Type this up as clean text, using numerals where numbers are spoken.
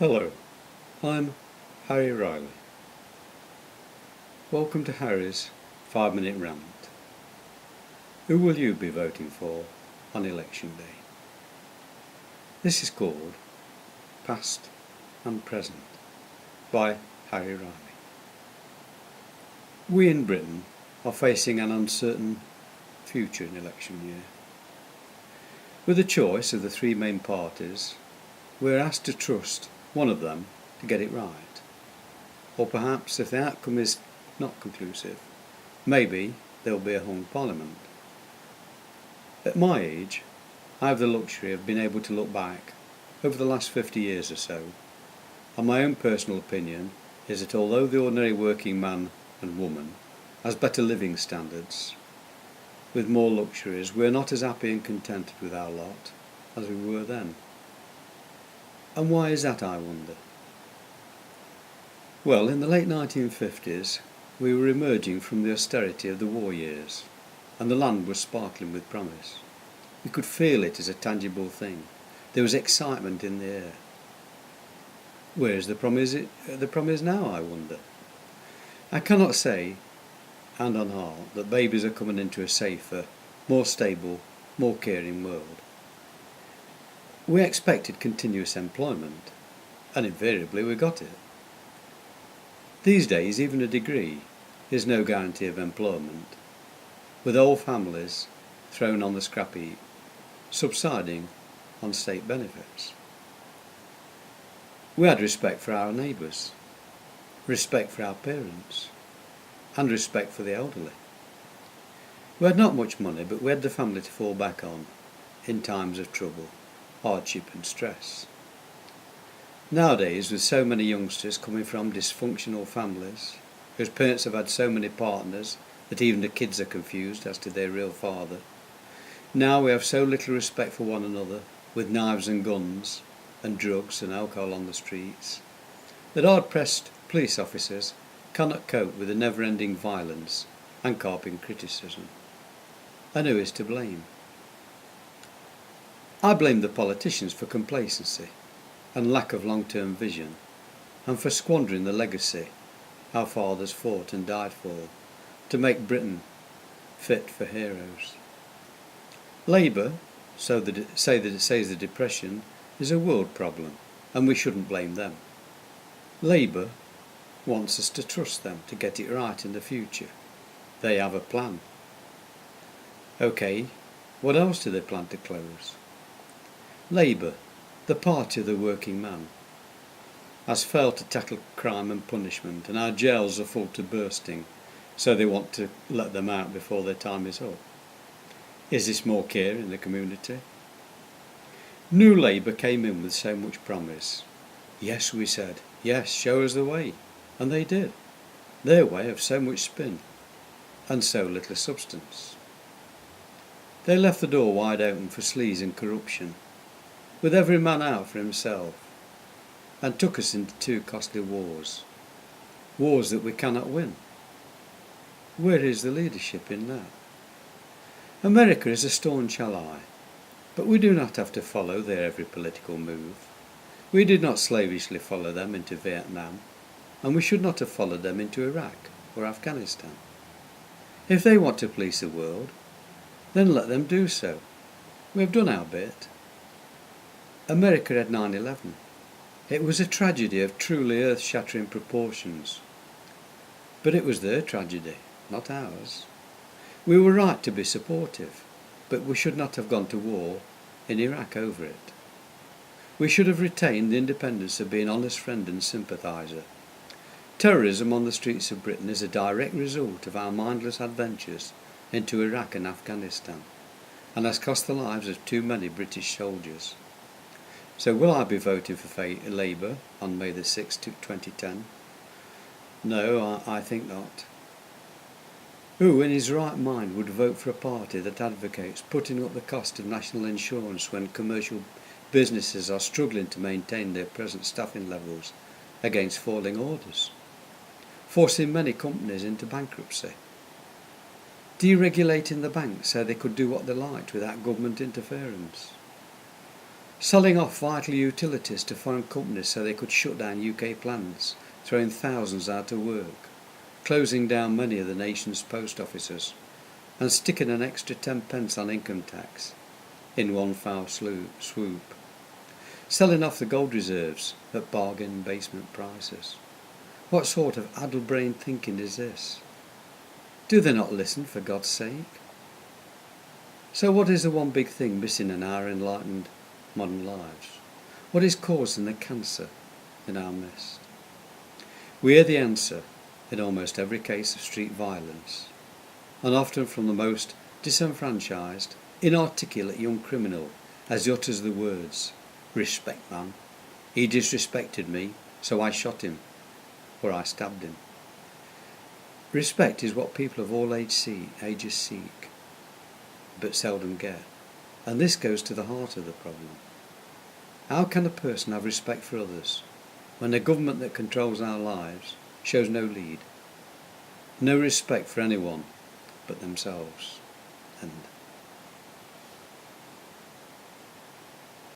Hello, I'm Harry Riley. Welcome to Harry's 5-minute rant. Who will you be voting for on election day? This is called Past and Present by Harry Riley. We in Britain are facing an uncertain future in election year. With the choice of the three main parties, we're asked to trust one of them to get it right. Or perhaps if the outcome is not conclusive, maybe there will be a hung parliament. At my age, I have the luxury of being able to look back over the last 50 years or so, and my own personal opinion is that although the ordinary working man and woman has better living standards, with more luxuries, we're not as happy and contented with our lot as we were then. And why is that, I wonder? Well, in the late 1950s, we were emerging from the austerity of the war years, and the land was sparkling with promise. We could feel it as a tangible thing. There was excitement in the air. Where is the promise now, I wonder? I cannot say, hand on heart, that babies are coming into a safer, more stable, more caring world. We expected continuous employment, and invariably we got it. These days, even a degree is no guarantee of employment, with whole families thrown on the scrap heap, subsiding on state benefits. We had respect for our neighbours, respect for our parents, and respect for the elderly. We had not much money, but we had the family to fall back on in times of trouble, hardship and stress. Nowadays, with so many youngsters coming from dysfunctional families, whose parents have had so many partners that even the kids are confused as to their real father, now we have so little respect for one another, with knives and guns and drugs and alcohol on the streets, that hard-pressed police officers cannot cope with the never-ending violence and carping criticism. And who is to blame? I blame the politicians for complacency and lack of long-term vision, and for squandering the legacy our fathers fought and died for, to make Britain fit for heroes. Labour, says the Depression, is a world problem, and we shouldn't blame them. Labour wants us to trust them to get it right in the future. They have a plan. OK, what else do they plan to close? Labour, the party of the working man, has failed to tackle crime and punishment, and our jails are full to bursting, so they want to let them out before their time is up. Is this more care in the community? New Labour came in with so much promise. Yes, we said, yes, show us the way. And they did. Their way of so much spin, and so little substance. They left the door wide open for sleaze and corruption, with every man out for himself, and took us into two costly wars that we cannot win. Where is the leadership in that? America is a staunch ally, but we do not have to follow their every political move. We did not slavishly follow them into Vietnam, and we should not have followed them into Iraq or Afghanistan. If they want to police the world, then let them do so. We have done our bit. America had 9/11. It was a tragedy of truly earth-shattering proportions. But it was their tragedy, not ours. We were right to be supportive, but we should not have gone to war in Iraq over it. We should have retained the independence of being an honest friend and sympathiser. Terrorism on the streets of Britain is a direct result of our mindless adventures into Iraq and Afghanistan, and has cost the lives of too many British soldiers. So will I be voting for Labour on May the 6th, 2010? No, I think not. Who in his right mind would vote for a party that advocates putting up the cost of national insurance when commercial businesses are struggling to maintain their present staffing levels against falling orders, forcing many companies into bankruptcy, deregulating the banks so they could do what they liked without government interference, selling off vital utilities to foreign companies so they could shut down UK plants, throwing thousands out of work, closing down many of the nation's post offices, and sticking an extra 10 pence on income tax in one foul swoop, selling off the gold reserves at bargain basement prices. What sort of addle-brained thinking is this? Do they not listen, for God's sake? So what is the one big thing missing in our enlightened modern lives? What is causing the cancer in our midst? We hear the answer in almost every case of street violence, and often from the most disenfranchised, inarticulate young criminal as he utters the words, "Respect, man. He disrespected me, so I shot him, or I stabbed him." Respect is what people of all ages seek, but seldom get, and this goes to the heart of the problem. How can a person have respect for others when the government that controls our lives shows no lead, no respect for anyone but themselves? End.